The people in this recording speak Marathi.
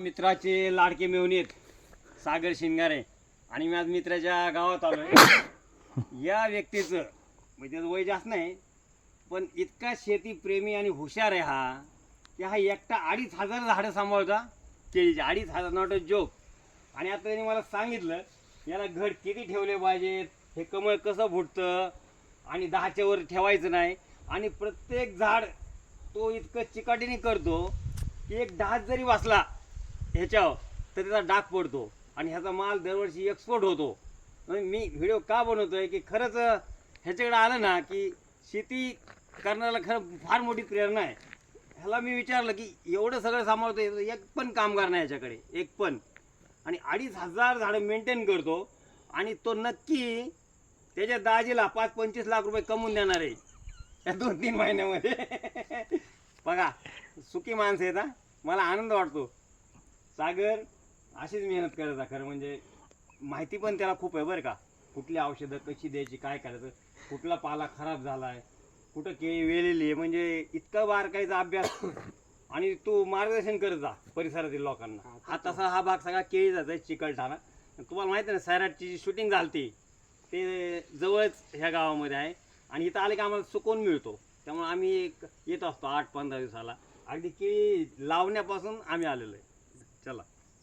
मित्राचे लाडके मेवणीत सागर शिंगारे आणि मी आज मित्राच्या गावात आलोय। या व्यक्तीचं म्हणजे त्याचं वय जास्त नाही, पण इतका शेतीप्रेमी आणि हुशार आहे हा की हा एकटा 2500 झाडं सांभाळता केळीची। 2500 नॉट अ जोक। आणि आता त्यांनी मला सांगितलं याला घड किती ठेवले पाहिजेत, हे कमळ कसं फुटतं आणि 10च्या वर ठेवायचं नाही, आणि प्रत्येक झाड तो इतकं चिकाटीने करतो की एक डास जरी वाचला ह्याच्यावर तर त्याचा डाग पडतो आणि ह्याचा माल दरवर्षी एक्सपोर्ट होतो। मी व्हिडिओ का बनवतोय की खरंच ह्याच्याकडे आलं ना की शेती करण्याला खरं फार मोठी प्रेरणा आहे। ह्याला मी विचारलं की एवढं सगळं सांभाळतो, एक पण कामगार नाही ह्याच्याकडे, एक पण, आणि 2500 झाडं मेंटेन करतो आणि तो नक्की त्याच्या दाजीला 5-25 लाख रुपये कमवून देणार आहे या 2-3 महिन्यामध्ये। बघा सुखी माणसं आहेत हा, मला आनंद वाटतो। सागर अशीच मेहनत करायचा, खरं म्हणजे माहिती पण त्याला खूप आहे बरं का, कुठली औषधं कशी द्यायची, काय करायचं, कुठला पाला खराब झालाय, कुठं केळी वेलेली आहे, म्हणजे इतका बारकाईचा अभ्यास। आणि तू मार्गदर्शन करत जा परिसरातील लोकांना। हा तसा हा भाग सगळा केळीचाच आहे, चिकलठाणा। तुम्हाला माहिती आहे ना सैराटची जी शूटिंग झाली ते जवळच ह्या गावामध्ये आहे, आणि इथं आले की आम्हाला सुकून मिळतो, त्यामुळे आम्ही येत असतो 8-15 दिवसाला। अगदी केळी लावण्यापासून आम्ही आलेलो आहे। चला।